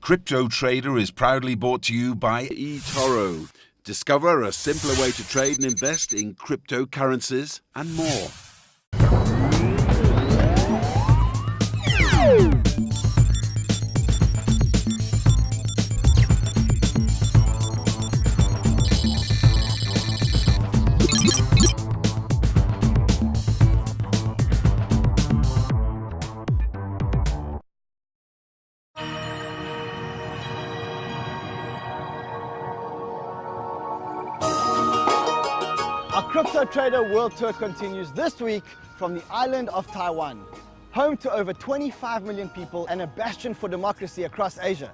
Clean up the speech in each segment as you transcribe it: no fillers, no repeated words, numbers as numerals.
Crypto Trader is proudly brought to you by eToro. Discover a simpler way to trade and invest in cryptocurrencies and more. Our Crypto Trader World Tour continues this week from the island of Taiwan, home to over 25 million people and a bastion for democracy across Asia.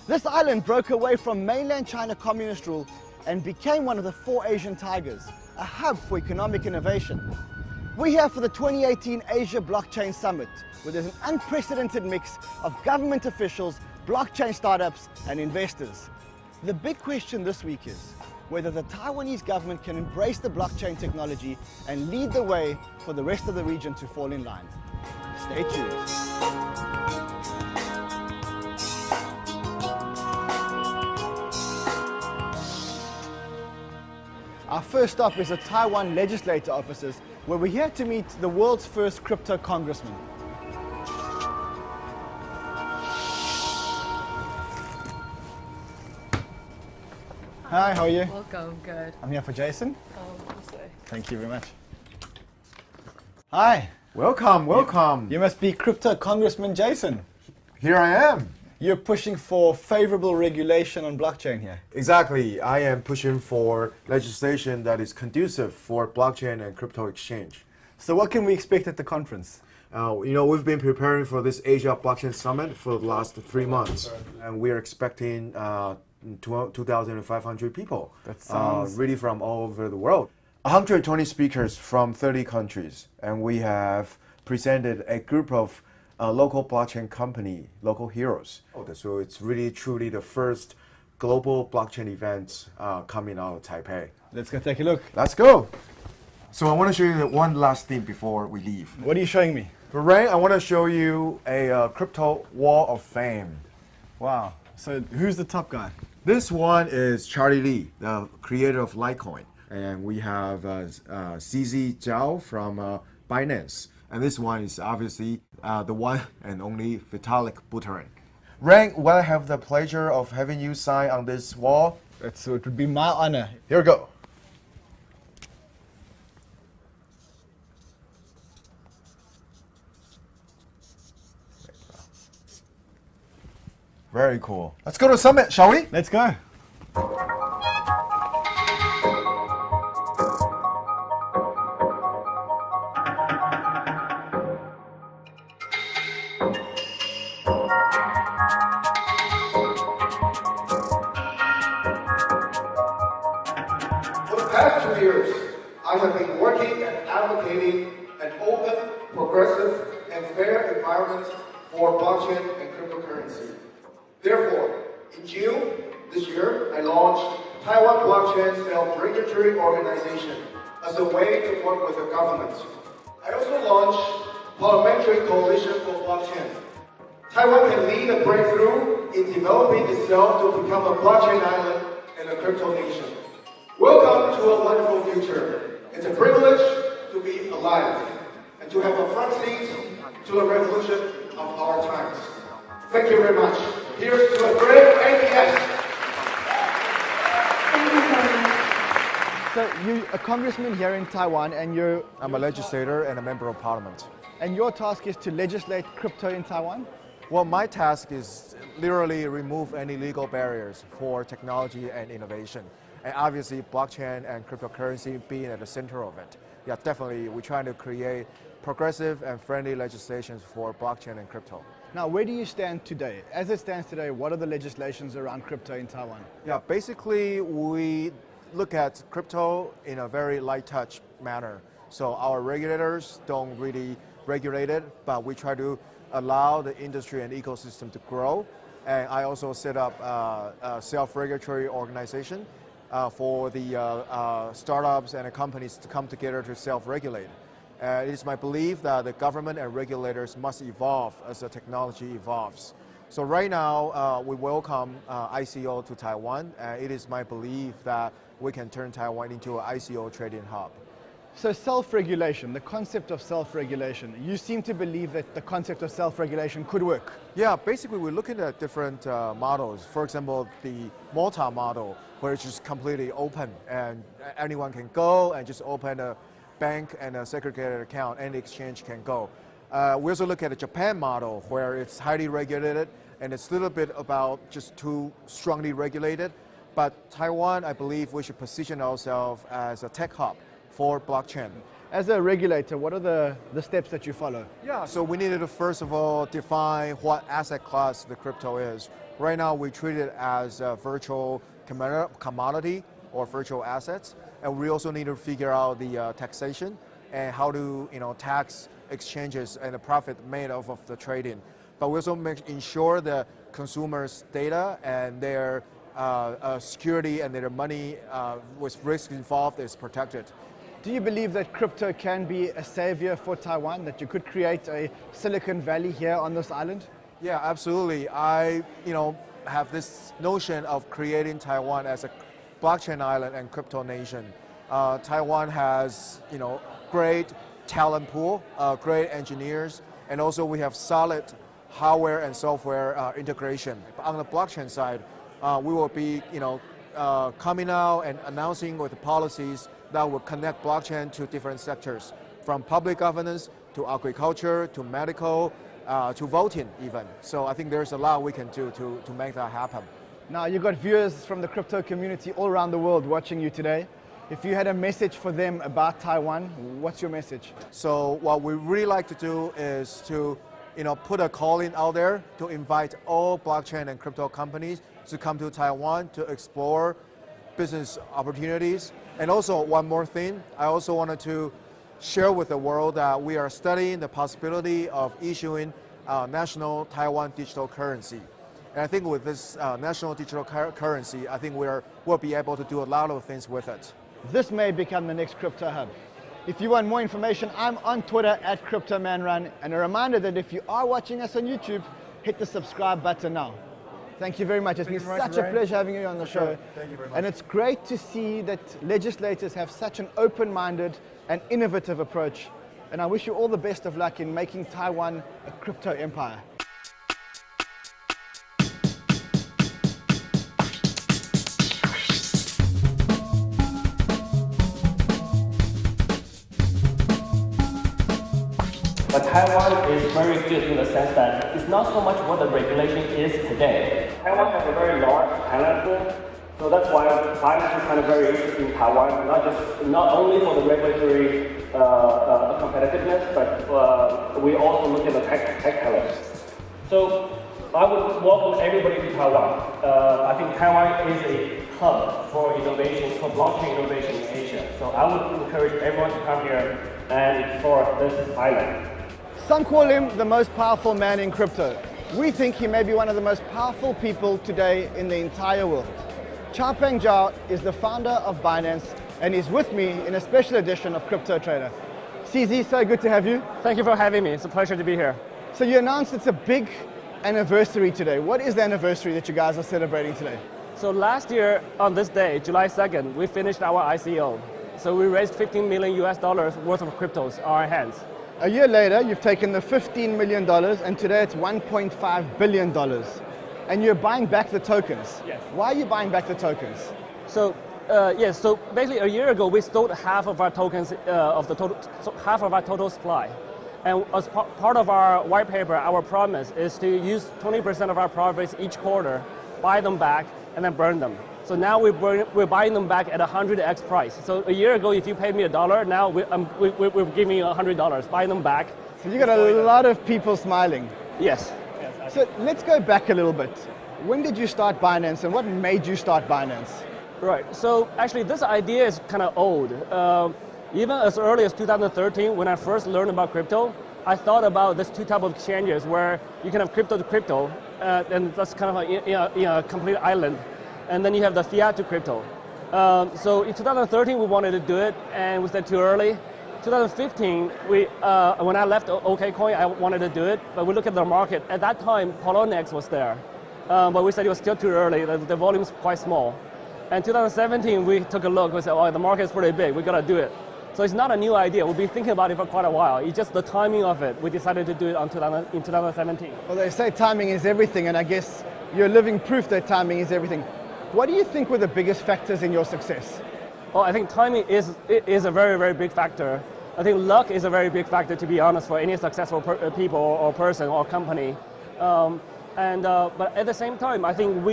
This island broke away from mainland China communist rule and became one of the 4 Asian tigers, a hub for economic innovation. We're here for the 2018 Asia Blockchain Summit, where there's an unprecedented mix of government officials, blockchain startups, and investors. The big question this week is whether the Taiwanese government can embrace the blockchain technology and lead the way for the rest of the region to fall in line. Stay tuned. Our first stop is at Taiwan Legislator offices, where we're here to meet the world's first crypto congressman. Hi, how are you? Welcome, good. I'm here for Jason. Also. Thank you very much. Hi. Welcome, welcome. You must be Crypto Congressman Jason. Here I am. You're pushing for favorable regulation on blockchain here. Exactly. I am pushing for legislation that is conducive for blockchain and crypto exchange. So what can we expect at the conference? We've been preparing for this Asia Blockchain Summit for the last 3 months, and we're expecting 2,500 people. That sounds really from all over the world. 120 speakers from 30 countries, and we have presented a group of local blockchain company, local heroes. So it's really truly the first global blockchain event coming out of Taipei. Let's go take a look. Let's go. So I want to show you one last thing before we leave. What are you showing me? Ray, I want to show you a crypto wall of fame. Wow. So who's the top guy? This one is Charlie Lee, the creator of Litecoin. And we have CZ Zhao from Binance. And this one is obviously the one and only Vitalik Buterin. Ray, will I have the pleasure of having you sign on this wall? It would be my honor. Here we go. Very cool. Let's go to the summit, shall we? Let's go. For the past 2 years, I have been working and advocating an open, progressive, and fair environment for blockchain and cryptocurrency. Therefore, in June this year, I launched Taiwan Blockchain Self-Regulatory Organization as a way to work with the government. I also launched Parliamentary Coalition for Blockchain. Taiwan can lead a breakthrough in developing itself to become a blockchain island and a crypto nation. Welcome to a wonderful future. It's a privilege to be alive and to have a front seat to the revolution of our times. Thank you very much. Here's to a great ABS. So you're a congressman here in Taiwan, and I'm a legislator and a member of parliament. and your task is to legislate crypto in Taiwan? Well, my task is literally remove any legal barriers for technology and innovation. And obviously, blockchain and cryptocurrency being at the center of it. Yeah, definitely, we're trying to create progressive and friendly legislations for blockchain and crypto. Now, where do you stand today? As it stands today, what are the legislations around crypto in Taiwan? Yeah, basically, we look at crypto in a very light touch manner. So our regulators don't really regulate it, but we try to allow the industry and ecosystem to grow. And I also set up a self-regulatory organization for the startups and the companies to come together to self-regulate. It is my belief that the government and regulators must evolve as the technology evolves. So right now, we welcome ICO to Taiwan. It is my belief that we can turn Taiwan into an ICO trading hub. So self-regulation, the concept of self-regulation, you seem to believe that the concept of self-regulation could work. Yeah, basically we're looking at different models. For example, the Malta model, where it's just completely open and anyone can go and just open a bank and a segregated account and the exchange can go. We also look at the Japan model, where it's highly regulated and it's a little bit about just too strongly regulated. But Taiwan, I believe we should position ourselves as a tech hub for blockchain. As a regulator, what are the steps that you follow? Yeah, so we needed to first of all define what asset class the crypto is. Right now we treat it as a virtual commodity or virtual assets, and we also need to figure out the taxation and how to tax exchanges and the profit made off of the trading. But we also ensure the consumers' data and their security and their money with risk involved is protected. Do you believe that crypto can be a savior for Taiwan, that you could create a Silicon Valley here on this island? Yeah, absolutely. I have this notion of creating Taiwan as a blockchain island and crypto nation. Taiwan has great talent pool, great engineers, and also we have solid hardware and software integration. On the blockchain side, we will be coming out and announcing with policies that will connect blockchain to different sectors, from public governance to agriculture to medical to voting even. So I think there's a lot we can do to make that happen. Now, you've got viewers from the crypto community all around the world watching you today. If you had a message for them about Taiwan, what's your message? So what we really like to do is to put a calling out there to invite all blockchain and crypto companies to come to Taiwan to explore business opportunities. And also one more thing, I also wanted to share with the world that we are studying the possibility of issuing national Taiwan digital currency. And I think with this national digital currency, I think we'll be able to do a lot of things with it. This may become the next crypto hub. If you want more information, I'm on Twitter at CryptoManRun, and a reminder that if you are watching us on YouTube, hit the subscribe button now. Thank you very much. It's been such a pleasure having you on the show. Thank you very much. And it's great to see that legislators have such an open-minded and innovative approach. And I wish you all the best of luck in making Taiwan a crypto empire. But Taiwan is very good in the sense that it's not so much what the regulation is today. Taiwan has a very large talent pool, so that's why finance is kind of very interesting in Taiwan, not only for the regulatory competitiveness, but we also look at the tech talent. So I would welcome everybody to Taiwan. I think Taiwan is a hub for innovation, for blockchain innovation in Asia. So I would encourage everyone to come here and explore this island. Some call him the most powerful man in crypto. We think he may be one of the most powerful people today in the entire world. Changpeng Zhao is the founder of Binance and is with me in a special edition of Crypto Trader. CZ, so good to have you. Thank you for having me. It's a pleasure to be here. So you announced it's a big anniversary today. What is the anniversary that you guys are celebrating today? So last year on this day, July 2nd, we finished our ICO. So we raised $15 million worth of cryptos on our hands. A year later, you've taken the $15 million and today it's $1.5 billion. And you're buying back the tokens. Yes. Why are you buying back the tokens? So yes, so basically a year ago we sold half of our tokens half of our total supply. And as part of our white paper, our promise is to use 20% of our profits each quarter, buy them back, and then burn them. So now we're buying them back at 100x price. So a year ago, if you paid me $1, now we're giving you $100, buy them back. So you got a lot of people smiling. Yes. So let's go back a little bit. When did you start Binance and what made you start Binance? Right, so actually this idea is kind of old. Even as early as 2013, when I first learned about crypto, I thought about these two types of exchanges where you can have crypto to crypto, and that's kind of a complete island. And then you have the fiat to crypto. So in 2013, we wanted to do it, and we said too early. 2015, when I left OKCoin, I wanted to do it, but we looked at the market. At that time, Poloniex was there, but we said it was still too early. The volume is quite small. And 2017, we took a look. We said, oh, the market is pretty big. We got to do it. So it's not a new idea. We've been thinking about it for quite a while. It's just the timing of it. We decided to do it in 2017. Well, they say timing is everything, and I guess you're living proof that timing is everything. What do you think were the biggest factors in your success? Well, I think timing is a very, very big factor. I think luck is a very big factor, to be honest, for any successful people or person or company. But at the same time, I think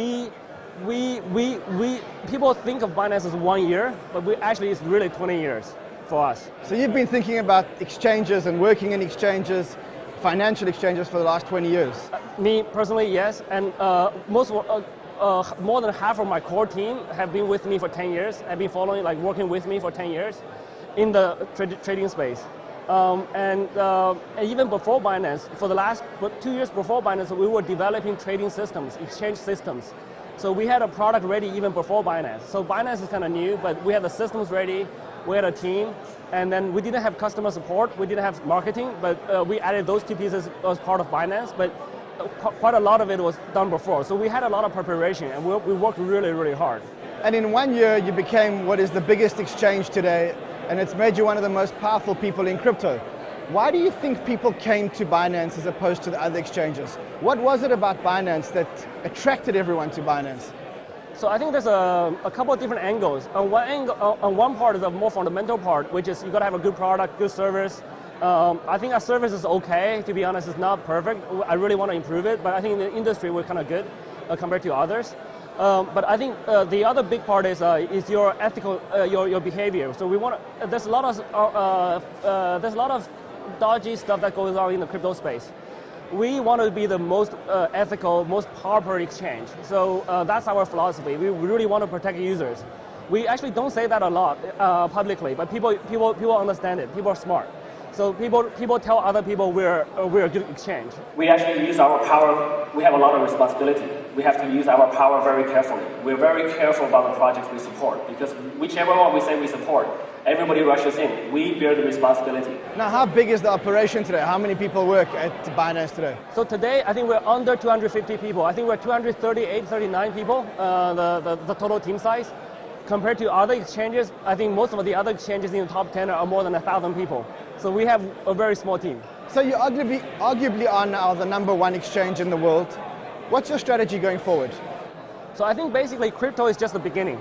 people think of Binance as 1 year, but it's really 20 years for us. So you've been thinking about exchanges and working in exchanges, financial exchanges for the last 20 years? Me personally, yes, and more than half of my core team have been with me for 10 years, have been working with me for 10 years in the trading space. And even before Binance, for the last 2 years before Binance, we were developing trading systems, exchange systems. So we had a product ready even before Binance. So Binance is kind of new, but we had the systems ready, we had a team, and then we didn't have customer support, we didn't have marketing, but we added those two pieces as part of Binance, but quite a lot of it was done before. So we had a lot of preparation, and we worked really, really hard. And in 1 year, you became what is the biggest exchange today, and it's made you one of the most powerful people in crypto. Why do you think people came to Binance as opposed to the other exchanges? What was it about Binance that attracted everyone to Binance? So I think there's a couple of different angles. On one part is a more fundamental part, which is you got to have a good product, good service. I think our service is okay, to be honest. It's not perfect. I really want to improve it, but I think in the industry we're kind of good compared to others. But I think the other big part is your ethical, your behavior. So there's a lot of dodgy stuff that goes on in the crypto space. We want to be the most ethical, most proper exchange. So that's our philosophy. We really want to protect users. We actually don't say that a lot publicly, but people understand it. People are smart. So people tell other people we're a good exchange. We actually use our power. We have a lot of responsibility. We have to use our power very carefully. We're very careful about the projects we support, because whichever one we say we support, everybody rushes in. We bear the responsibility. Now, how big is the operation today? How many people work at Binance today? So today, I think we're under 250 people. I think we're 238, 39 people, the total team size. Compared to other exchanges, I think most of the other exchanges in the top 10 are more than 1,000 people. So we have a very small team. So you arguably are now the #1 exchange in the world. What's your strategy going forward? So I think basically crypto is just the beginning.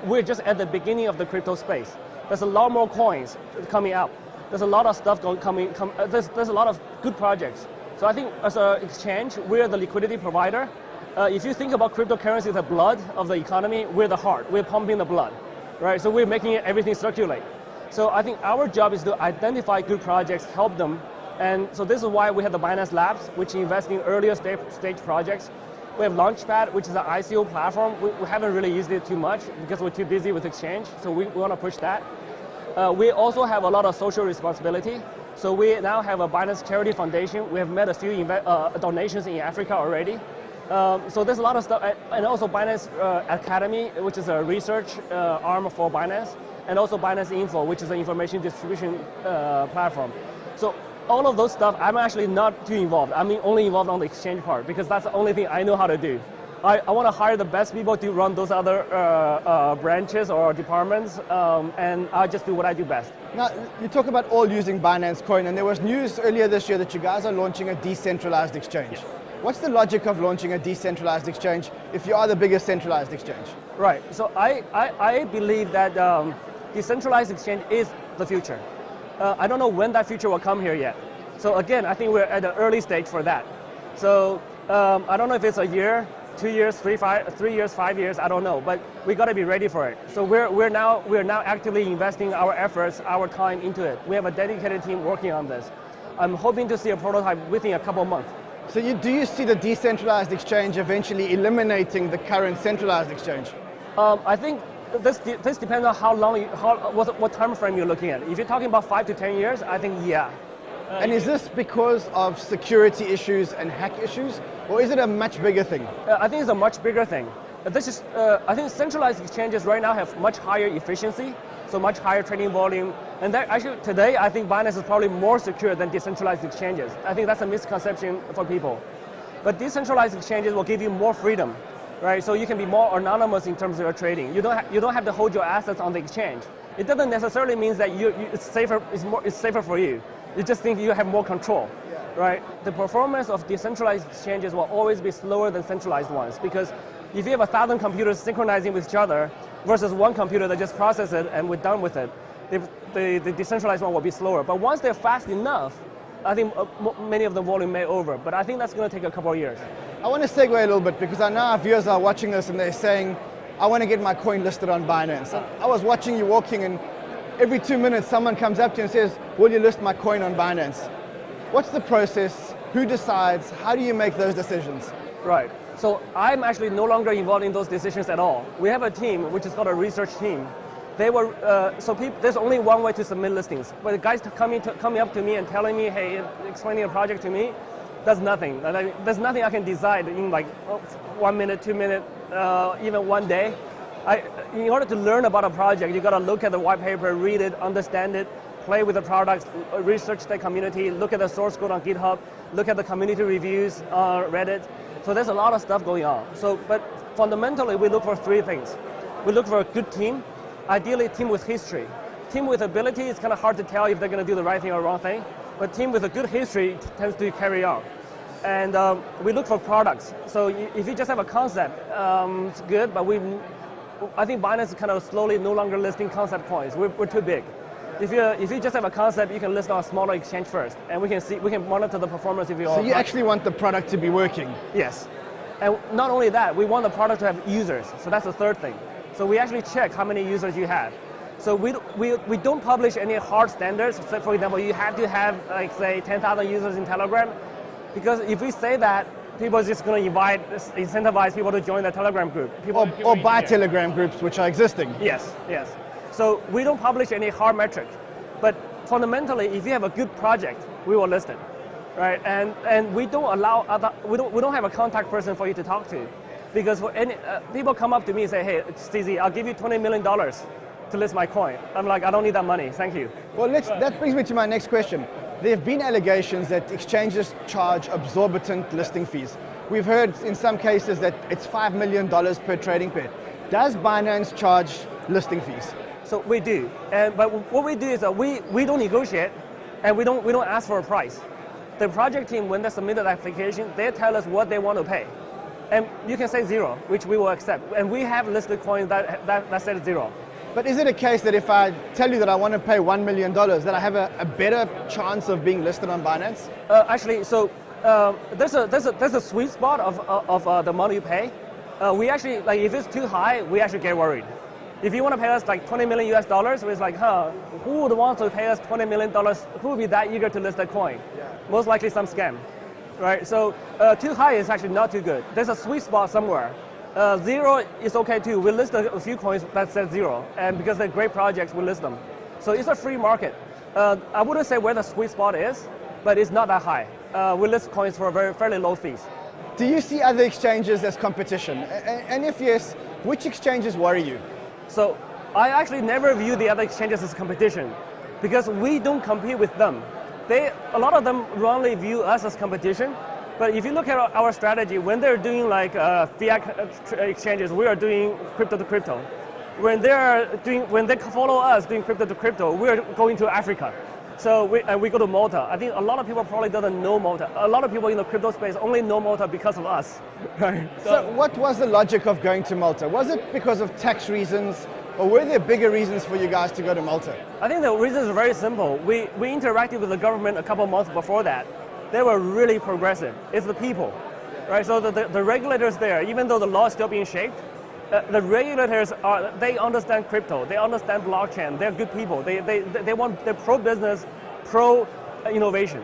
We're just at the beginning of the crypto space. There's a lot more coins coming out. There's a lot of stuff coming. There's a lot of good projects. So I think as an exchange, we're the liquidity provider. If you think about cryptocurrency, the blood of the economy, we're the heart. We're pumping the blood, right? So we're making everything circulate. So I think our job is to identify good projects, help them. And so this is why we have the Binance Labs, which invest in earlier stage projects. We have Launchpad, which is an ICO platform. We haven't really used it too much because we're too busy with Exchange. So we want to push that. We also have a lot of social responsibility. So we now have a Binance Charity Foundation. We have made a few donations in Africa already. So there's a lot of stuff, and also Binance Academy, which is a research arm for Binance, and also Binance Info, which is an information distribution platform. So all of those stuff, I'm actually not too involved. I'm only involved on the exchange part because that's the only thing I know how to do. I want to hire the best people to run those other branches or departments, and I just do what I do best. Now, you talk about all using Binance Coin, and there was news earlier this year that you guys are launching a decentralized exchange. What's the logic of launching a decentralized exchange if you are the biggest centralized exchange? Right, so I believe that decentralized exchange is the future. I don't know when that future will come here yet. So again, I think we're at the early stage for that. So I don't know if it's a year, 2 years, 3 years, 5 years, I don't know, but we got to be ready for it. So we're now actively investing our efforts, our time into it. We have a dedicated team working on this. I'm hoping to see a prototype within a couple of months. So do you see the decentralized exchange eventually eliminating the current centralized exchange? I think this depends on what time frame you're looking at. If you're talking about 5 to 10 years, I think yeah. And is this because of security issues and hack issues, or is it a much bigger thing? I think it's a much bigger thing. I think centralized exchanges right now have much higher efficiency, so much higher trading volume. And that actually today, I think Binance is probably more secure than decentralized exchanges. I think that's a misconception for people. But decentralized exchanges will give you more freedom, right? So you can be more anonymous in terms of your trading. You don't have to hold your assets on the exchange. It doesn't necessarily mean that it's safer for you. You just think you have more control, right? The performance of decentralized exchanges will always be slower than centralized ones, because if you have 1,000 computers synchronizing with each other versus one computer that just processes it and we're done with it, the decentralized one will be slower. But once they're fast enough, I think many of the volume may over, but I think that's going to take a couple of years. I want to segue a little bit because I know our viewers are watching this and they're saying, I want to get my coin listed on Binance. I was watching you walking and every 2 minutes someone comes up to you and says, will you list my coin on Binance? What's the process? Who decides? How do you make those decisions? Right. So I'm actually no longer involved in those decisions at all. We have a team, which is called a research team. There's only one way to submit listings. But the guys coming up to me and telling me, hey, explaining a project to me, that's nothing. There's nothing I can decide in like 1 minute, 2 minutes, even one day. In order to learn about a project, you got to look at the white paper, read it, understand it, play with the products, research the community, look at the source code on GitHub, look at the community reviews on Reddit. So there's a lot of stuff going on. But fundamentally, we look for three things. We look for a good team, ideally a team with history. Team with ability is kind of hard to tell if they're going to do the right thing or wrong thing, but team with a good history tends to carry on. And we look for products. So if you just have a concept, it's good, but I think Binance is kind of slowly no longer listing concept coins. We're too big. If you just have a concept, you can list on a smaller exchange first, and we can monitor the performance if you. So you actually want the product to be working? Yes, and not only that, we want the product to have users. So that's the third thing. So we actually check how many users you have. So we don't publish any hard standards. So for example, you have to have like say 10,000 users in Telegram, because if we say that, people are just going to incentivize people to join the Telegram group. Or buy Telegram groups which are existing. Yes. So we don't publish any hard metrics, but fundamentally, if you have a good project, we will list it, right? And we don't allow we don't have a contact person for you to talk to, because for any people come up to me and say, hey, CZ, I'll give you $20 million to list my coin. I'm like, I don't need that money, thank you. Well, that brings me to my next question. There have been allegations that exchanges charge exorbitant listing fees. We've heard in some cases that it's $5 million per trading pair. Does Binance charge listing fees? So we do, but what we do is that we don't negotiate, and we don't ask for a price. The project team, when they submit the application, they tell us what they want to pay, and you can say zero, which we will accept. And we have listed coins that said zero. But is it a case that if I tell you that I want to pay $1 million, that I have a better chance of being listed on Binance? Actually, so there's a sweet spot of the money you pay. We actually, like, if it's too high, we actually get worried. If you want to pay us like $20 million US, it's like, who would want to pay us $20 million? Who would be that eager to list a coin? Yeah. Most likely some scam, right? So too high is actually not too good. There's a sweet spot somewhere. Zero is okay too. We list a few coins that says zero, and because they're great projects, we list them. So it's a free market. I wouldn't say where the sweet spot is, but it's not that high. We list coins for fairly low fees. Do you see other exchanges as competition? And if yes, which exchanges worry you? So I actually never view the other exchanges as competition, because we don't compete with them. A lot of them wrongly view us as competition. But if you look at our strategy, when they're doing like fiat exchanges, we are doing crypto to crypto. When they follow us doing crypto to crypto, we're going to Africa. So we go to Malta. I think a lot of people probably doesn't know Malta. A lot of people in the crypto space only know Malta because of us. Right? So what was the logic of going to Malta? Was it because of tax reasons, or were there bigger reasons for you guys to go to Malta? I think the reasons are very simple. We interacted with the government a couple of months before that. They were really progressive. It's the people, right? So the regulators there, even though the law is still being shaped, the regulators they understand crypto, they understand blockchain. They're good people. They're pro-business, pro-innovation.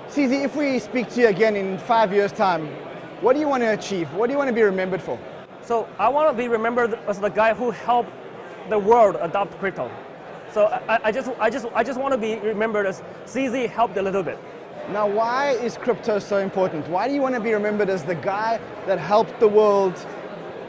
CZ, if we speak to you again in 5 years' time, what do you want to achieve? What do you want to be remembered for? So I want to be remembered as the guy who helped the world adopt crypto. So I just want to be remembered as CZ helped a little bit. Now, why is crypto so important? Why do you want to be remembered as the guy that helped the world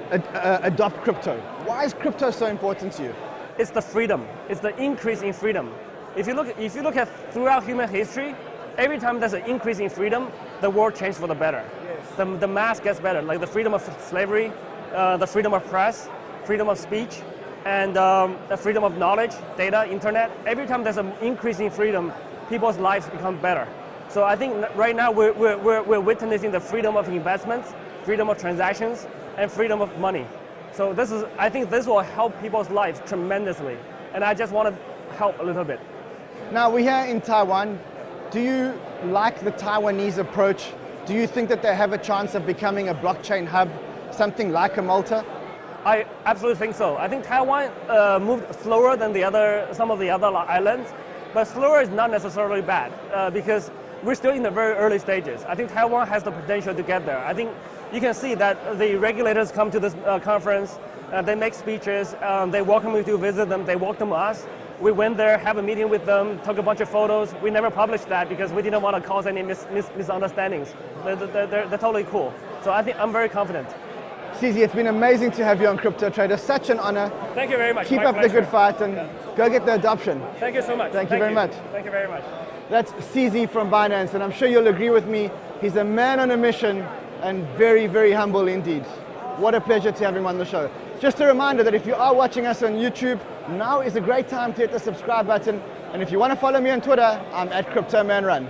adopt crypto? Why is crypto so important to you? it's the freedom. It's the increase in freedom. If you look at throughout human history, every time there's an increase in freedom, the world changes for the better. Yes. The mass gets better, like the freedom of slavery, the freedom of press, freedom of speech, and the freedom of knowledge, data, internet. Every time there's an increase in freedom, people's lives become better. So I think right now we're witnessing the freedom of investments, freedom of transactions, and freedom of money. So I think this will help people's lives tremendously. And I just want to help a little bit. Now we're here in Taiwan. Do you like the Taiwanese approach? Do you think that they have a chance of becoming a blockchain hub, something like a Malta? I absolutely think so. I think Taiwan moved slower than some of the other islands, but slower is not necessarily bad because we're still in the very early stages. I think Taiwan has the potential to get there. I think you can see that the regulators come to this conference, they make speeches, they welcome you to visit them, they welcome us. We went there, have a meeting with them, took a bunch of photos. We never published that because we didn't want to cause any misunderstandings. They're totally cool. So I think I'm very confident. CZ, it's been amazing to have you on Crypto Trader. Such an honor. Thank you very much. Keep up the good fight and go get the adoption. Thank you so much. Thank you very much. Thank you very much. That's CZ from Binance, and I'm sure you'll agree with me. He's a man on a mission and very, very humble indeed. What a pleasure to have him on the show. Just a reminder that if you are watching us on YouTube, now is a great time to hit the subscribe button. And if you want to follow me on Twitter, I'm at CryptoManRun.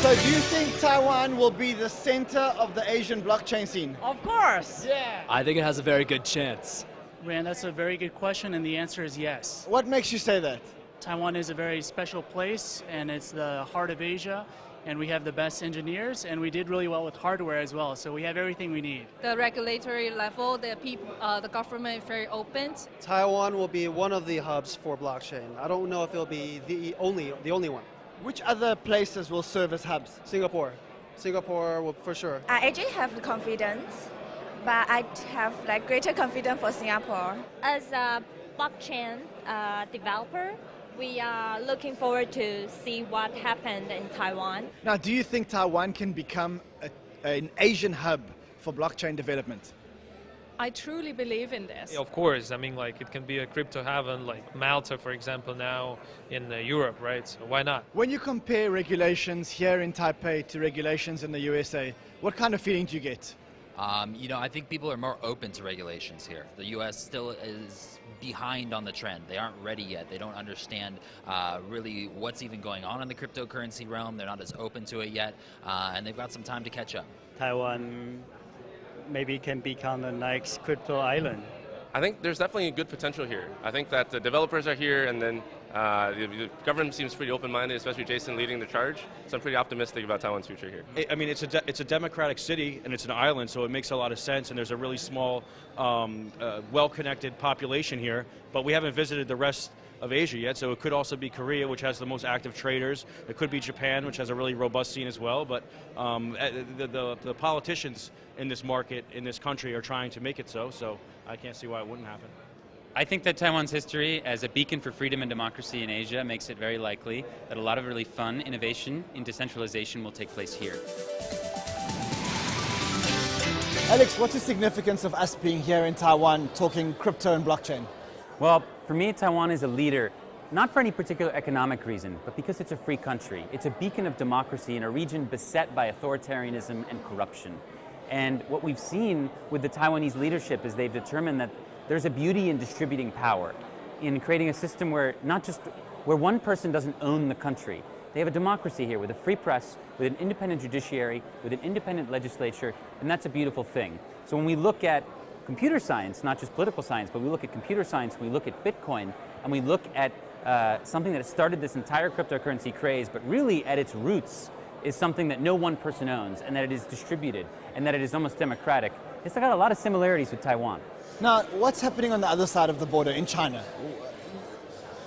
So do you think Taiwan will be the center of the Asian blockchain scene? Of course. Yeah. I think it has a very good chance. Man, that's a very good question, and the answer is yes. What makes you say that? Taiwan is a very special place, and it's the heart of Asia, and we have the best engineers, and we did really well with hardware as well, so we have everything we need. The regulatory level, the government is very open. Taiwan will be one of the hubs for blockchain. I don't know if it'll be the only one. Which other places will serve as hubs? Singapore will for sure. I actually have the confidence, but I have greater confidence for Singapore. As a blockchain developer, we are looking forward to see what happened in Taiwan. Now, do you think Taiwan can become an Asian hub for blockchain development? I truly believe in this. Of course, I mean, it can be a crypto haven like Malta, for example, now in Europe, right? So why not? When you compare regulations here in Taipei to regulations in the USA, what kind of feeling do you get? I think people are more open to regulations here. The U.S. still is behind on the trend. They aren't ready yet. They don't understand really what's even going on in the cryptocurrency realm. They're not as open to it yet, and they've got some time to catch up. Taiwan maybe can become the next crypto island. I think there's definitely a good potential here. I think that the developers are here, and then the government seems pretty open-minded, especially Jason leading the charge. So I'm pretty optimistic about Taiwan's future here. I mean, it's a democratic city, and it's an island, so it makes a lot of sense. And there's a really small, well-connected population here. But we haven't visited the rest of Asia yet, so it could also be Korea, which has the most active traders. It could be Japan, which has a really robust scene as well. But the politicians in this market, in this country, are trying to make it so. So I can't see why it wouldn't happen. I think that Taiwan's history as a beacon for freedom and democracy in Asia makes it very likely that a lot of really fun innovation in decentralization will take place here. Alex, what's the significance of us being here in Taiwan talking crypto and blockchain? Well, for me, Taiwan is a leader, not for any particular economic reason, but because it's a free country. It's a beacon of democracy in a region beset by authoritarianism and corruption. And what we've seen with the Taiwanese leadership is they've determined that there's a beauty in distributing power, in creating a system where where one person doesn't own the country. They have a democracy here with a free press, with an independent judiciary, with an independent legislature, and that's a beautiful thing. So when we look at computer science, not just political science, but we look at computer science, we look at Bitcoin, and we look at something that has started this entire cryptocurrency craze, but really at its roots is something that no one person owns, and that it is distributed, and that it is almost democratic. It's got a lot of similarities with Taiwan. Now, what's happening on the other side of the border in China?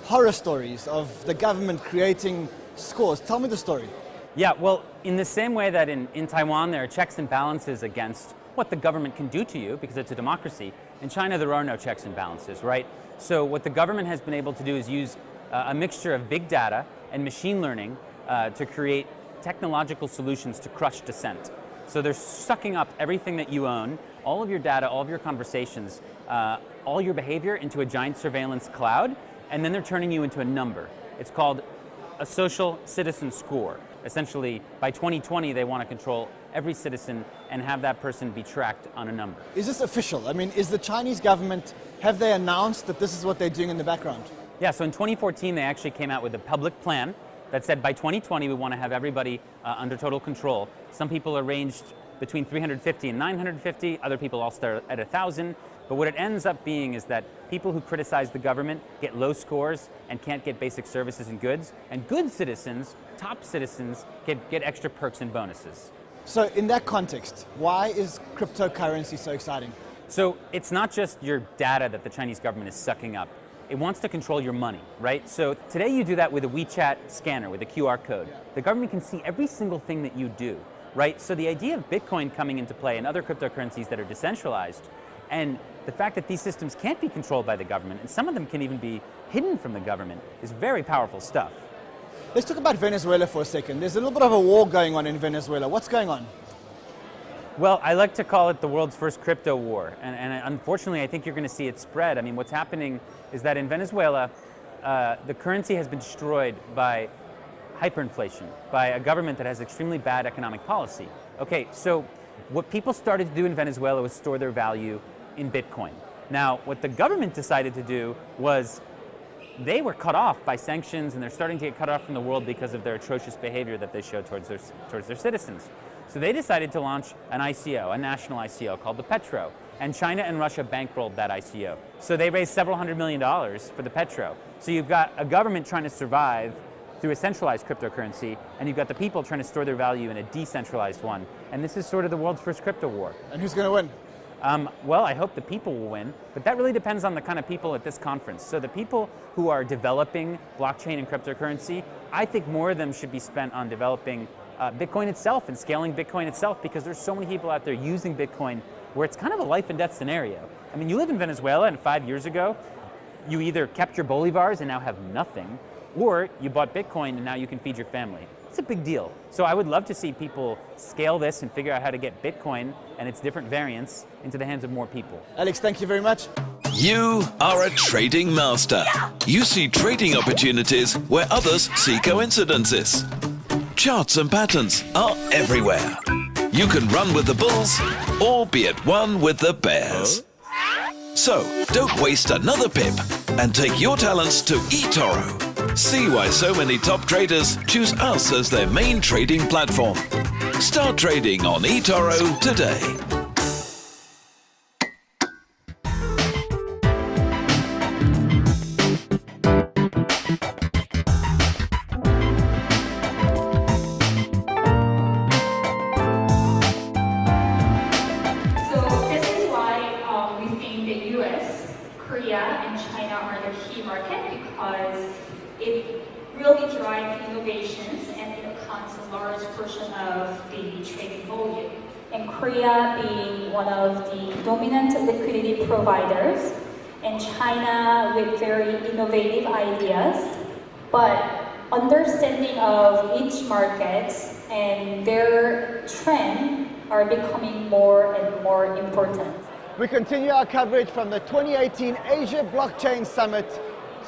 Horror stories of the government creating scores. Tell me the story. Yeah, well, in the same way that in Taiwan there are checks and balances against what the government can do to you because it's a democracy, in China there are no checks and balances, right? So what the government has been able to do is use a mixture of big data and machine learning to create technological solutions to crush dissent. So they're sucking up everything that you own, all of your data, all of your conversations, all your behavior into a giant surveillance cloud, and then they're turning you into a number. It's called a social citizen score. Essentially, by 2020, they want to control every citizen and have that person be tracked on a number. Is this official? I mean, is the Chinese government, have they announced that this is what they're doing in the background? Yeah, so in 2014, they actually came out with a public plan that said by 2020, we want to have everybody under total control. Some people are ranged between 350 and 950, other people all start at 1,000. But what it ends up being is that people who criticize the government get low scores and can't get basic services and goods, and good citizens, top citizens, get extra perks and bonuses. So in that context, why is cryptocurrency so exciting? So it's not just your data that the Chinese government is sucking up. It wants to control your money, right? So today you do that with a WeChat scanner, with a QR code. The government can see every single thing that you do, right? So the idea of Bitcoin coming into play and other cryptocurrencies that are decentralized, and the fact that these systems can't be controlled by the government, and some of them can even be hidden from the government, is very powerful stuff. Let's talk about Venezuela for a second. There's a little bit of a war going on in Venezuela. What's going on? Well, I like to call it the world's first crypto war, and unfortunately I think you're going to see it spread. I mean, what's happening is that in Venezuela, the currency has been destroyed by hyperinflation, by a government that has extremely bad economic policy. Okay, so what people started to do in Venezuela was store their value in Bitcoin. Now, what the government decided to do was they were cut off by sanctions, and they're starting to get cut off from the world because of their atrocious behavior that they show towards their citizens. So they decided to launch an ICO, a national ICO called the Petro, and China and Russia bankrolled that ICO. So they raised several $100 million for the Petro. So you've got a government trying to survive through a centralized cryptocurrency, and you've got the people trying to store their value in a decentralized one. And this is sort of the world's first crypto war. And who's going to win? Well, I hope the people will win, but that really depends on the kind of people at this conference. So the people who are developing blockchain and cryptocurrency, I think more of them should be spent on developing Bitcoin itself and scaling Bitcoin itself, because there's so many people out there using Bitcoin where it's kind of a life and death scenario. I mean, you live in Venezuela, and 5 years ago, you either kept your bolivars and now have nothing, or you bought Bitcoin and now you can feed your family. It's a big deal. So I would love to see people scale this and figure out how to get Bitcoin and its different variants into the hands of more people. Alex, thank you very much. You are a trading master. You see trading opportunities where others see coincidences. Charts and patterns are everywhere. You can run with the bulls or be at one with the bears. So don't waste another pip and take your talents to eToro. See why so many top traders choose us as their main trading platform. Start trading on eToro today. It really drives innovations, and it accounts a large portion of the trading volume. And Korea being one of the dominant liquidity providers, and China with very innovative ideas, but understanding of each market and their trend are becoming more and more important. We continue our coverage from the 2018 Asia Blockchain Summit,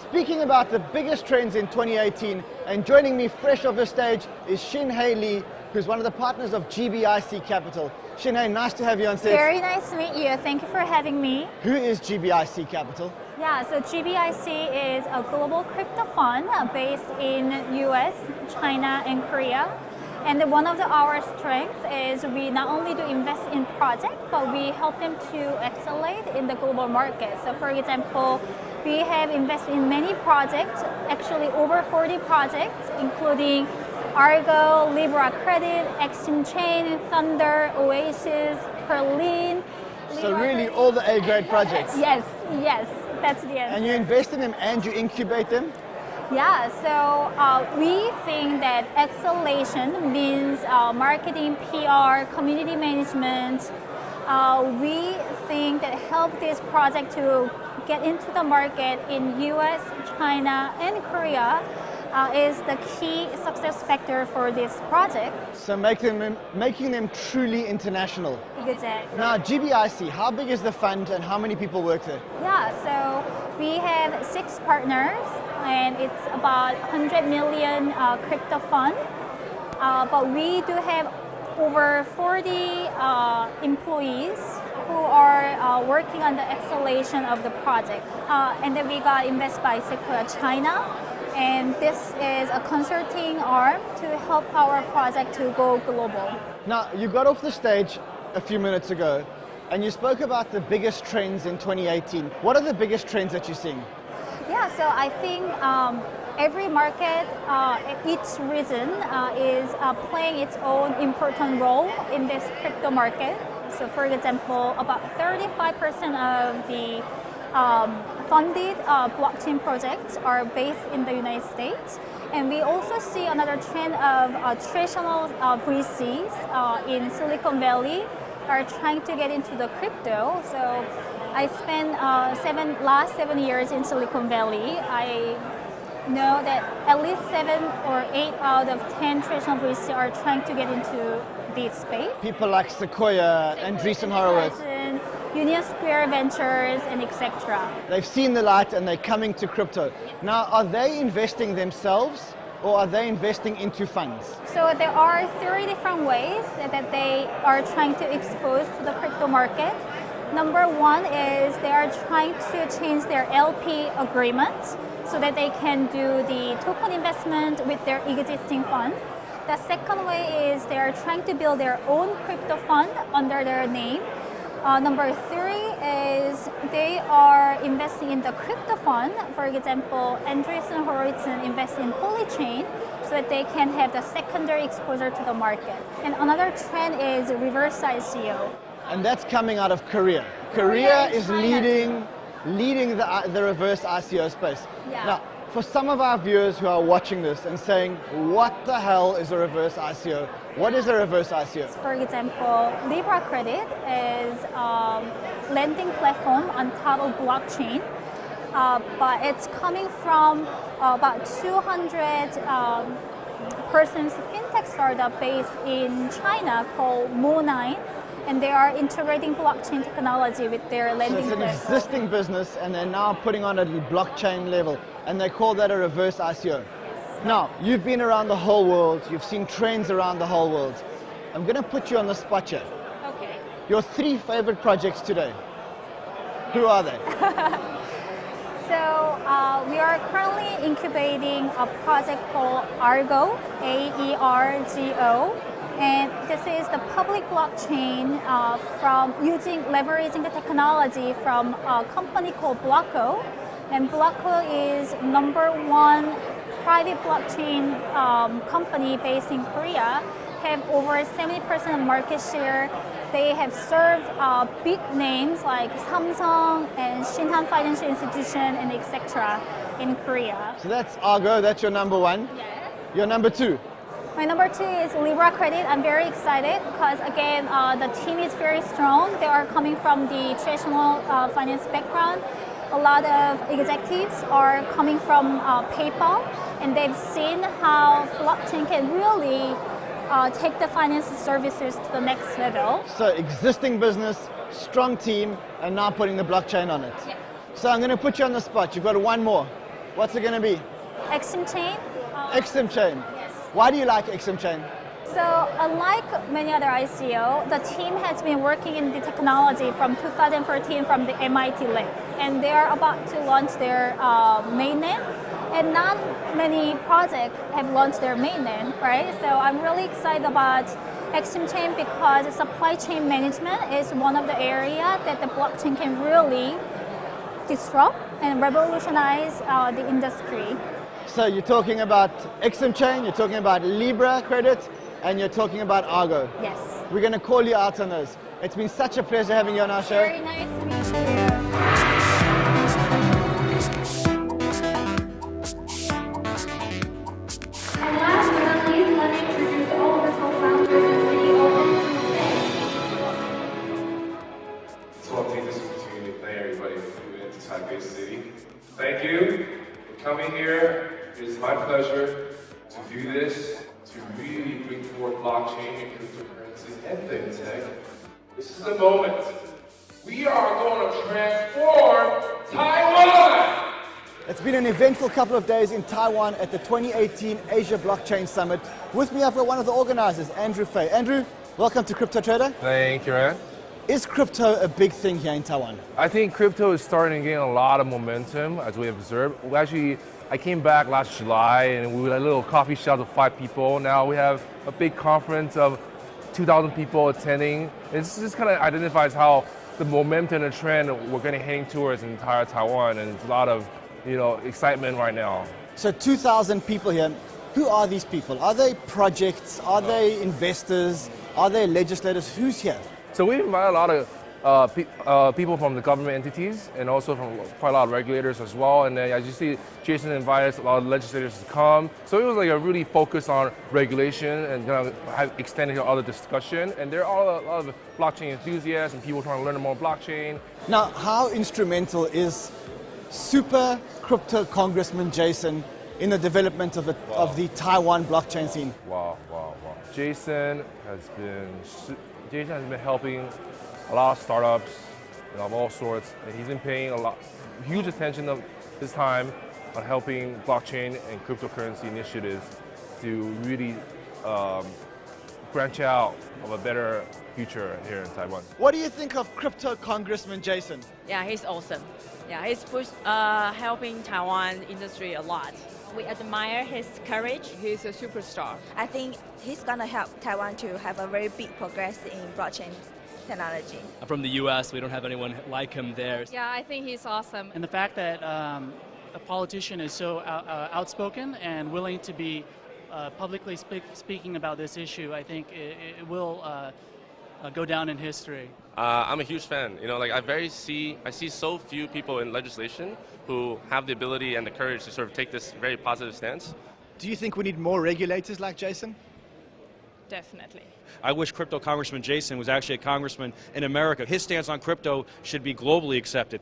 speaking about the biggest trends in 2018, and joining me fresh off the stage is Xin-Hei Li, who's one of the partners of GBIC Capital. Xin-Hei, nice to have you on stage. Very nice to meet you. Thank you for having me. Who is GBIC Capital? Yeah, so GBIC is a global crypto fund based in US, China, and Korea. And one of our strengths is we not only do invest in projects, but we help them to accelerate in the global market. So for example, we have invested in many projects, actually over 40 projects, including Argo, Libra Credit, Exim Chain, Thunder, Oasis, Perlin. So really all the A-grade projects? Yes, that's the answer. And you invest in them and you incubate them? Yeah, so we think that acceleration means marketing, PR, community management. We think that help this project to get into the market in US, China, and Korea. is the key success factor for this project. So making them truly international. Exactly. Now, GBIC, how big is the fund and how many people work there? Yeah, so we have 6 partners and it's about 100 million crypto fund. But we do have over 40 employees who are working on the acceleration of the project. And then we got invested by Sequoia China. And this is a consulting arm to help our project to go global. Now, you got off the stage a few minutes ago and you spoke about the biggest trends in 2018. What are the biggest trends that you're seeing? Yeah, so I think every market, each region is playing its own important role in this crypto market. So for example, about 35% of the funded blockchain projects are based in the United States. And we also see another trend of traditional VCs in Silicon Valley are trying to get into the crypto. So I spent last 7 years in Silicon Valley. I know that at least 7 or 8 out of 10 traditional VCs are trying to get into this space. People like Sequoia, Andreessen Horowitz, Union Square Ventures, and etc. They've seen the light and they're coming to crypto. Now, are they investing themselves or are they investing into funds? So there are 3 different ways that they are trying to expose to the crypto market. Number 1 is they are trying to change their LP agreement so that they can do the token investment with their existing fund. The second way is they are trying to build their own crypto fund under their name. Number 3 is they are investing in the crypto fund. For example, Andreessen Horowitz invests in Polychain so that they can have the secondary exposure to the market. And another trend is reverse ICO. And that's coming out of Korea. Korea is leading the reverse ICO space. Yeah. Now, for some of our viewers who are watching this and saying, what the hell is a reverse ICO? What is a reverse ICO? For example, Libra Credit is a lending platform on top of blockchain, but it's coming from about 200 persons fintech startup based in China called Mo9, and they are integrating blockchain technology with their lending platform. So it's an existing business and they're now putting on a blockchain level, and they call that a reverse ICO. Now, you've been around the whole world, you've seen trends around the whole world. I'm going to put you on the spot here. Okay. Your 3 favorite projects today, who are they? So we are currently incubating a project called Argo, AERGO. And this is the public blockchain from leveraging the technology from a company called Blocko. And Blocko is #1 private blockchain company based in Korea, have over 70% market share. They have served big names like Samsung and Shinhan Financial Institution and etc. in Korea. So that's Argo, that's your #1. Yes. Your #2? My #2 is Libra Credit. I'm very excited because again, the team is very strong. They are coming from the traditional finance background. A lot of executives are coming from PayPal, and they've seen how blockchain can really take the financial services to the next level. So existing business, strong team, and now putting the blockchain on it. Yes. So I'm going to put you on the spot. You've got 1 more. What's it going to be? Exim Chain. Exim Chain. Yes. Why do you like Exim Chain? So unlike many other ICO, the team has been working in the technology from 2013 from the MIT lab, and they are about to launch their mainnet. And not many projects have launched their mainnet, right? So I'm really excited about Exim Chain because supply chain management is one of the areas that the blockchain can really disrupt and revolutionize the industry. So you're talking about Exim Chain, you're talking about Libra Credit, and you're talking about Argo. Yes. We're going to call you out on those. It's been such a pleasure having you on our show. Very nice to meet you. And last but not least, let me introduce all of the co-founders and CEO So I'll take this opportunity to thank everybody for coming into Taipei City. Thank you for coming here. It is my pleasure to do this, to really bring forward blockchain and cryptocurrencies and fintech. This is the moment. We are going to transform Taiwan! It's been an eventful couple of days in Taiwan at the 2018 Asia Blockchain Summit. With me, I've got one of the organizers, Andrew Fay. Andrew, welcome to Crypto Trader. Thank you, Ryan. Is crypto a big thing here in Taiwan? I think crypto is starting to gain a lot of momentum, as we observed. I came back last July, and we were a little coffee shop of 5 people. Now we have a big conference of 2,000 people attending. This just kind of identifies how the momentum and trend we're going to heading towards in entire Taiwan, and it's a lot of excitement right now. So 2,000 people here. Who are these people? Are they projects? Are they investors? Are they legislators? Who's here? So we invite a lot of people from the government entities and also from quite a lot of regulators as well. And then as you see, Jason invited a lot of legislators to come. So it was like a really focus on regulation and have extended to other discussion. And there are a lot of blockchain enthusiasts and people trying to learn more blockchain. Now, how instrumental is Super Crypto Congressman Jason in the development of the Taiwan blockchain scene? Wow. Jason has been helping a lot of startups of all sorts, and he's been paying huge attention of his time on helping blockchain and cryptocurrency initiatives to really branch out of a better future here in Taiwan. What do you think of Crypto Congressman Jason? Yeah, he's awesome. Yeah, he's helping Taiwan industry a lot. We admire his courage. He's a superstar. I think he's gonna help Taiwan to have a very big progress in blockchain technology. I'm from the US, we don't have anyone like him there. Yeah, I think he's awesome. And the fact that a politician is so outspoken and willing to be publicly speaking about this issue, I think it will go down in history. I'm a huge fan. I see so few people in legislation who have the ability and the courage to sort of take this very positive stance. Do you think we need more regulators like Jason? Definitely. I wish Crypto Congressman Jason was actually a congressman in America. His stance on crypto should be globally accepted.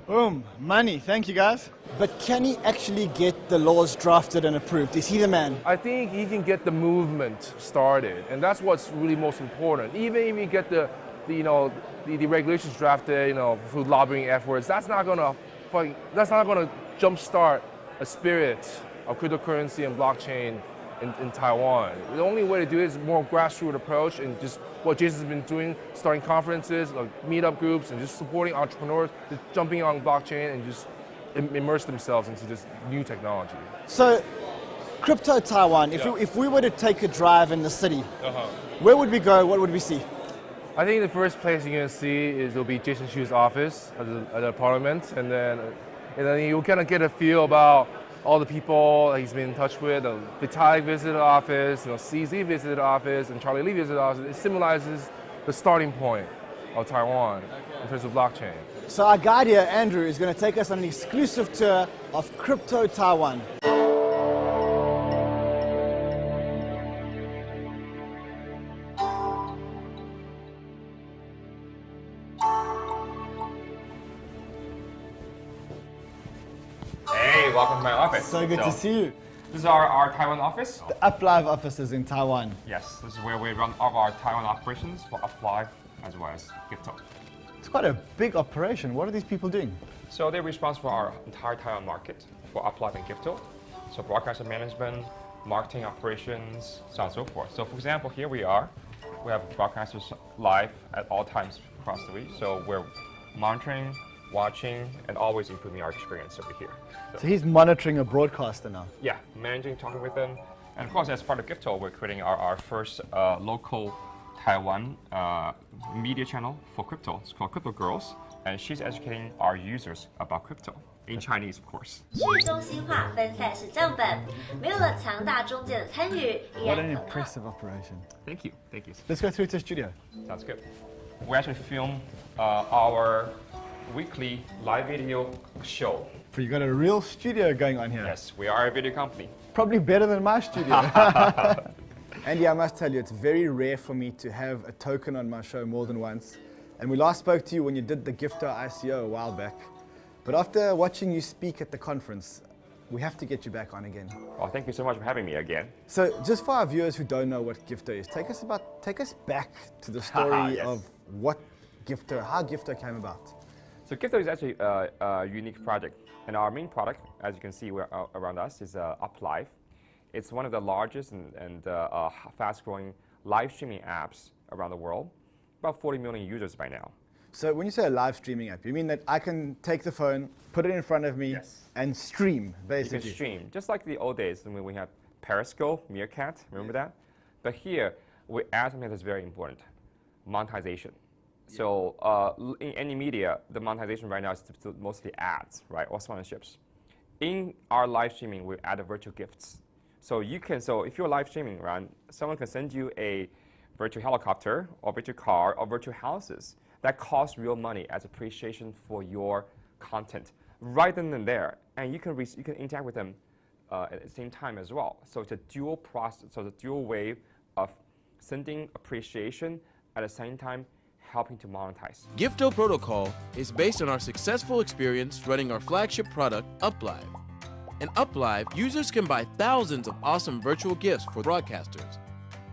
Boom, money, thank you guys. But can he actually get the laws drafted and approved? Is he the man? I think he can get the movement started, and that's what's really most important. Even if you get the regulations drafted, through lobbying efforts, that's not gonna jumpstart a spirit of cryptocurrency and blockchain in Taiwan. The only way to do it is more grassroots approach, and just what Jason's been doing, starting conferences, meetup groups, and just supporting entrepreneurs, just jumping on blockchain and just immerse themselves into this new technology. So, Crypto Taiwan, if we were to take a drive in the city, where would we go? What would we see? I think the first place you're going to see will be Jason Shu's office at the parliament, and then you'll kind of get a feel about all the people he's been in touch with. Vitalik visited the office, CZ visited the office, and Charlie Lee visited the office. It symbolizes the starting point of Taiwan in terms of blockchain. So our guide here, Andrew, is going to take us on an exclusive tour of Crypto Taiwan. Hey, welcome to my office. So good to see you. This is our Taiwan office. The UpLive offices in Taiwan. Yes, this is where we run all of our Taiwan operations for UpLive as well as Gifto. It's quite a big operation. What are these people doing? So they're responsible for our entire Taiwan market for UpLive and Gifto. So broadcast management, marketing operations, so on and so forth. So for example, here we are. We have broadcasters live at all times across the week. So we're monitoring, watching, and always improving our experience over here. So he's monitoring a broadcaster now? Yeah, managing, talking with them. And of course, as part of Gifto, we're creating our first local Taiwan media channel for crypto. It's called Crypto Girls, and she's educating our users about crypto. In Chinese, of course. What an impressive operation. Thank you. Let's go through to the studio. Sounds good. We actually film our weekly live video show. So you got a real studio going on here. Yes, we are a video company. Probably better than my studio. Andy, I must tell you, it's very rare for me to have a token on my show more than once. And we last spoke to you when you did the Gifto ICO a while back. But after watching you speak at the conference, We have to get you back on again. Well, thank you so much for having me again. So, just for our viewers who don't know what Gifto is, take us back to the story Yes. of how Gifto came about. So Gifto is actually a unique project, and our main product, as you can see around us, is UpLive. It's one of the largest and fast-growing live streaming apps around the world. About 40 million users by now. So when you say a live streaming app, you mean that I can take the phone, put it in front of me, and stream, basically? You can stream, just like the old days when we had Periscope, Meerkat, remember that? But here, we add something that's very important, monetization. So in any media, the monetization right now is mostly ads, right, or sponsorships. In our live streaming, we add virtual gifts. So if you're live streaming, right, someone can send you a virtual helicopter, or virtual car, or virtual houses that cost real money as appreciation for your content, right then and there. And you can interact with them at the same time as well. So it's a dual process, so it's a dual way of sending appreciation at the same time helping to monetize. Gifto protocol is based on our successful experience running our flagship product, UpLive. In UpLive, users can buy thousands of awesome virtual gifts for broadcasters,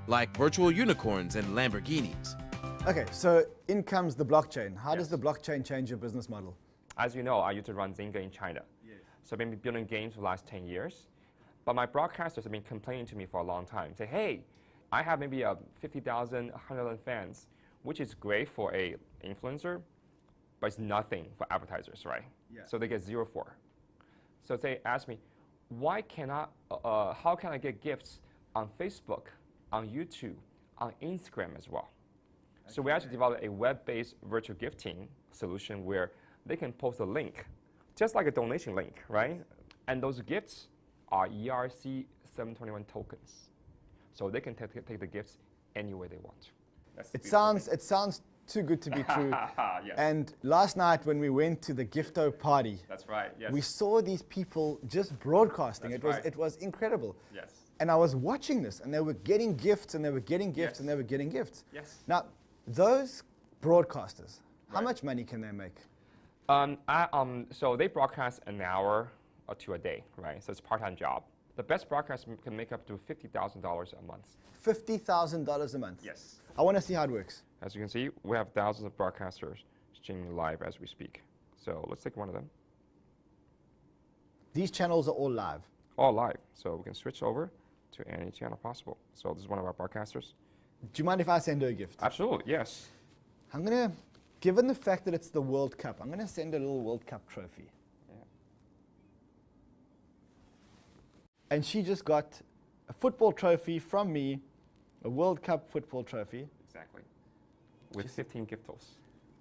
like virtual unicorns and Lamborghinis. Okay, so in comes the blockchain. How does the blockchain change your business model? As you know, I used to run Zynga in China. Yes. So I've been building games for the last 10 years. But my broadcasters have been complaining to me for a long time. Say, hey, I have maybe 50,000, 100,000 fans, which is great for a influencer, but it's nothing for advertisers, right? Yeah. So they get 0 for. So they ask me, how can I get gifts on Facebook, on YouTube, on Instagram as well? So we actually developed a web-based virtual gifting solution where they can post a link, just like a donation link, right? And those gifts are ERC 721 tokens. So they can take the gifts any way they want. It sounds too good to be true. Yes. And last night when we went to the Gifto party, that's right, yes. We saw these people just broadcasting. That's it was incredible. Yes. And I was watching this, and they were getting gifts, and they were getting gifts, and they were getting gifts. Yes. Now, those broadcasters, how much money can they make? So they broadcast an hour or two a day, right? So it's a part-time job. The best broadcast can make up to $50,000 a month. $50,000 a month? Yes. I want to see how it works. As you can see, we have thousands of broadcasters streaming live as we speak. So let's take one of them. These channels are all live? All live. So we can switch over to any channel possible. So this is one of our broadcasters. Do you mind if I send her a gift? Absolutely, yes. I'm going to, given the fact that it's the World Cup, I'm going to send a little World Cup trophy. Yeah. And she just got a football trophy from me, a World Cup football trophy. Exactly. With 15 giftos.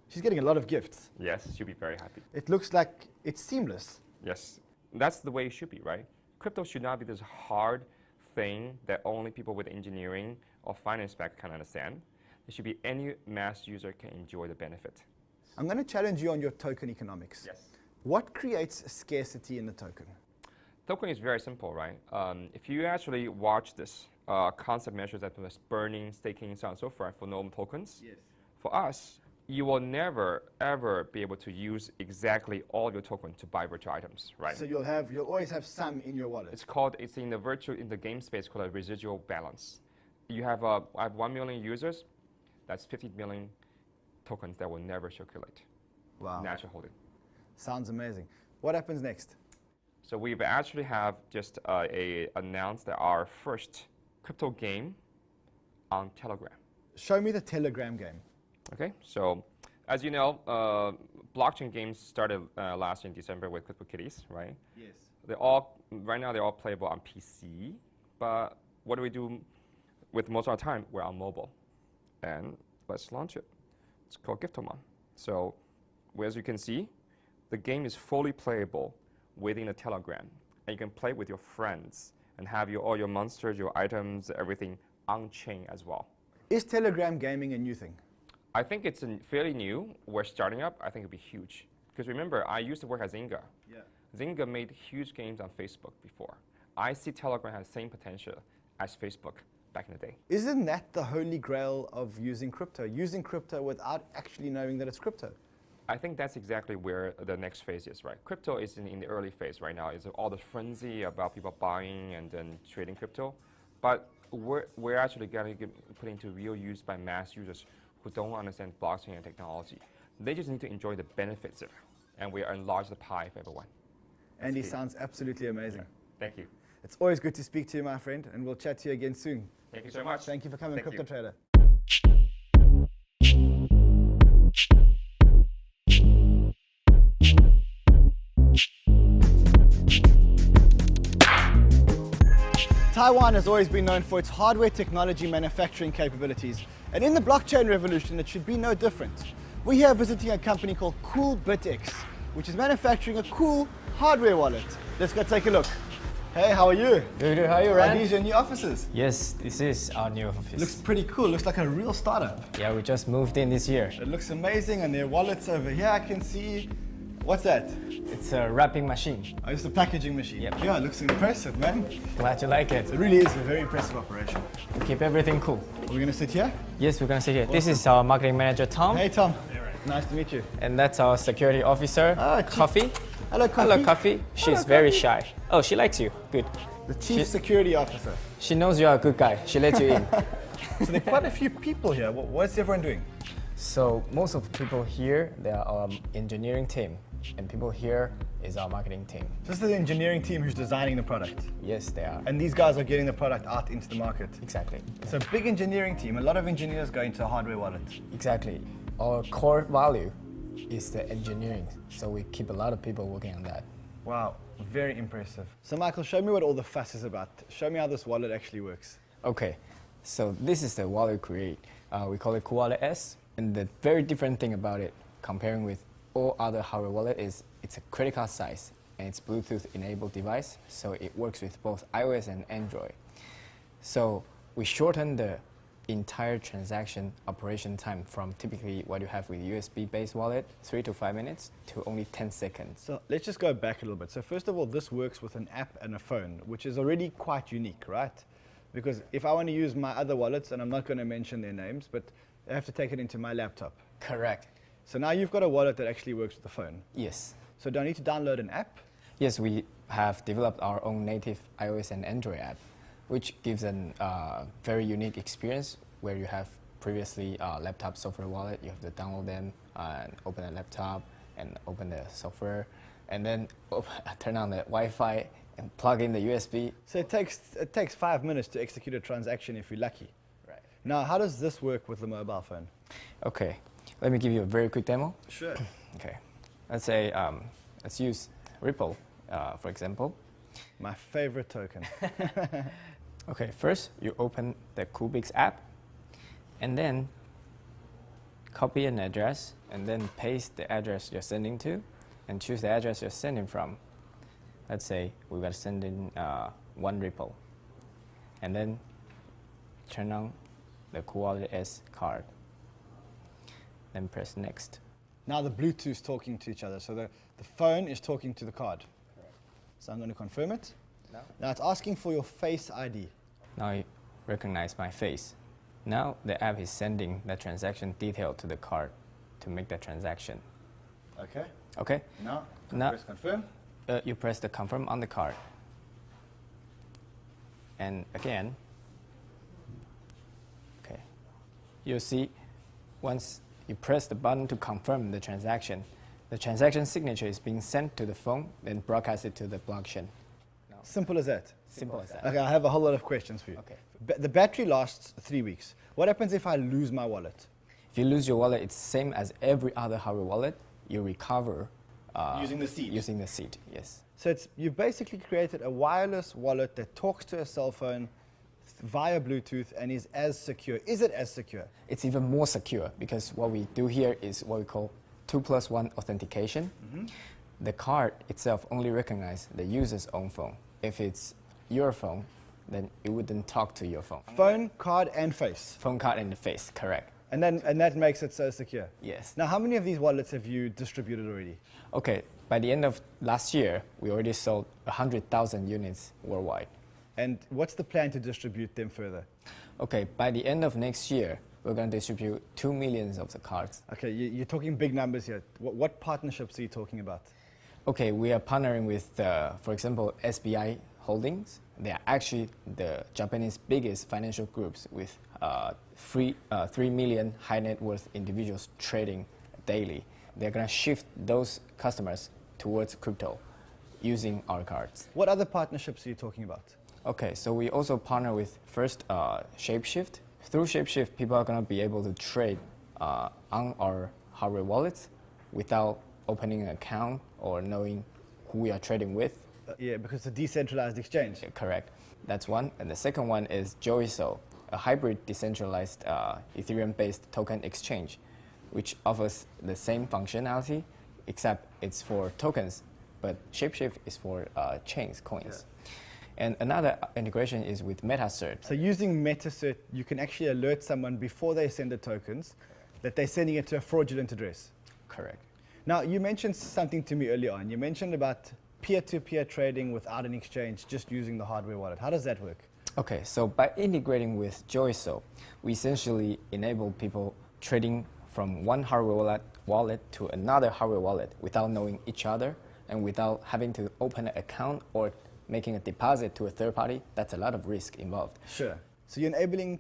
She's getting a lot of gifts. Yes, she'll be very happy. It looks like it's seamless. Yes, that's the way it should be, right? Crypto should not be this hard thing that only people with engineering or finance background can understand. It should be any mass user can enjoy the benefit. I'm going to challenge you on your token economics. Yes. What creates scarcity in the token? Token is very simple, right? If you actually watch this concept measures that was burning, staking, so on and so forth for normal tokens, yes. For us, you will never ever be able to use exactly all your token to buy virtual items, right? So you'll always have some in your wallet. It's in the game space called a residual balance. I have 1 million users, that's 50 million tokens that will never circulate. Wow. Natural holding. Sounds amazing. What happens next? So we've actually have just announced that our first crypto game on Telegram. Show me the Telegram game. Okay, so as you know, blockchain games started last year in December with CryptoKitties, right? Yes. Right now they're all playable on PC, but what do we do with most of our time? We're on mobile. And let's launch it. It's called Giftomon. So as you can see, the game is fully playable within a Telegram. And you can play with your friends and have all your monsters, your items, everything on-chain as well. Is Telegram gaming a new thing? I think it's fairly new. We're starting up. I think it'll be huge. Because remember, I used to work at Zynga. Yeah. Zynga made huge games on Facebook before. I see Telegram has the same potential as Facebook back in the day. Isn't that the holy grail of using crypto without actually knowing that it's crypto? I think that's exactly where the next phase is, right? Crypto is in the early phase right now. It's all the frenzy about people buying and then trading crypto. But we're actually going to get put into real use by mass users who don't understand blockchain and technology. They just need to enjoy the benefits of it. And we enlarge the pie for everyone. Andy sounds absolutely amazing. Yeah. Thank you. It's always good to speak to you, my friend, and we'll chat to you again soon. Thank you so much. Thank you for coming, Thank Crypto Trader. Taiwan has always been known for its hardware technology manufacturing capabilities, and in the blockchain revolution it should be no different. We're here visiting a company called CoolBitX, which is manufacturing a cool hardware wallet. Let's go take a look. Hey, how are you? Good, how are you, Rand? Are these your new offices? Yes, this is our new office. Looks pretty cool, looks like a real startup. Yeah, we just moved in this year. It looks amazing, and there are wallets over here I can see. What's that? It's a wrapping machine. Oh, it's a packaging machine. Yep. Yeah, it looks impressive, man. Glad you like it. It really is a very impressive operation. We keep everything cool. Are we going to sit here? Yes, we're going to sit here. Awesome. This is our marketing manager, Tom. Hey, Tom. Nice to meet you. And that's our security officer, Coffee. Hello, Coffee. Hello, Coffee. She's very shy. Oh, she likes you. Good. The chief security officer. She knows you're a good guy. She let you in. So there are quite a few people here. What's everyone doing? So most of the people here, they are our engineering team. And people here is our marketing team. This is the engineering team who's designing the product. Yes, they are. And these guys are getting the product out into the market. Exactly. So big engineering team. A lot of engineers go into a hardware wallet. Exactly. Our core value is the engineering. So we keep a lot of people working on that. Wow, very impressive. So Michael, show me what all the fuss is about. Show me how this wallet actually works. Okay, so this is the wallet we create. We call it Wallet S. And the very different thing about it, comparing with all other hardware wallet, is it's a credit card size and it's Bluetooth enabled device, so it works with both iOS and Android. So we shorten the entire transaction operation time from typically what you have with USB based wallet, 3 to 5 minutes, to only 10 seconds. So let's just go back a little bit. So first of all, this works with an app and a phone, which is already quite unique, right? Because if I want to use my other wallets, and I'm not going to mention their names, but I have to take it into my laptop. Correct. So now you've got a wallet that actually works with the phone. Yes. So do I need to download an app? Yes, we have developed our own native iOS and Android app, which gives a very unique experience where you have previously laptop software wallet. You have to download them and open a laptop and open the software, and then turn on the Wi-Fi and plug in the USB. So it takes 5 minutes to execute a transaction if you're lucky. Right. Now, how does this work with the mobile phone? Okay, let me give you a very quick demo. Sure. Okay, let's say let's use Ripple, for example. My favorite token. Okay, first you open the CoolBitX app, and then copy an address, and then paste the address you're sending to, and choose the address you're sending from. Let's say we got to send in 1 Ripple, and then turn on the Wallet S card. Then press next. Now the Bluetooth's talking to each other, so the phone is talking to the card. Correct. So I'm going to confirm it. No. Now it's asking for your Face ID. Now it recognizes my face. Now the app is sending the transaction detail to the card to make the transaction. Okay. Okay. Now press confirm. You press the confirm on the card. And again, okay. You'll see once you press the button to confirm the transaction signature is being sent to the phone, then broadcasted to the blockchain. No. Simple as that? Simple as that. Okay, I have a whole lot of questions for you. Okay. The battery lasts 3 weeks. What happens if I lose my wallet? If you lose your wallet, it's same as every other hardware wallet. You recover using the seed? Using the seed, yes. So you've basically created a wireless wallet that talks to a cell phone via Bluetooth and is as secure. Is it as secure? It's even more secure because what we do here is what we call 2+1 authentication. Mm-hmm. The card itself only recognizes the user's own phone. If it's your phone, then it wouldn't talk to your phone. Phone, card, and face. Phone, card, and the face, correct. And that makes it so secure? Yes. Now, how many of these wallets have you distributed already? Okay, by the end of last year, we already sold 100,000 units worldwide. And what's the plan to distribute them further? Okay, by the end of next year, we're going to distribute 2 million of the cards. Okay, you're talking big numbers here. What partnerships are you talking about? Okay, we are partnering with, for example, SBI Holdings. They are actually the Japanese biggest financial groups with 3 million high net worth individuals trading daily. They're going to shift those customers towards crypto using our cards. What other partnerships are you talking about? Okay, so we also partner with first Shapeshift. Through Shapeshift, people are going to be able to trade on our hardware wallets without opening an account or knowing who we are trading with. Yeah, because it's a decentralized exchange. Yeah, correct. That's one. And the second one is Joiso, a hybrid decentralized Ethereum-based token exchange, which offers the same functionality, except it's for tokens, but Shapeshift is for chains, coins. Yeah. And another integration is with MetaCert. So using MetaCert, you can actually alert someone before they send the tokens that they're sending it to a fraudulent address. Correct. Now, you mentioned something to me earlier on. You mentioned about peer-to-peer trading without an exchange, just using the hardware wallet. How does that work? Okay, so by integrating with Joiso, we essentially enable people trading from one hardware wallet to another hardware wallet without knowing each other and without having to open an account or making a deposit to a third party. That's a lot of risk involved. Sure. So you're enabling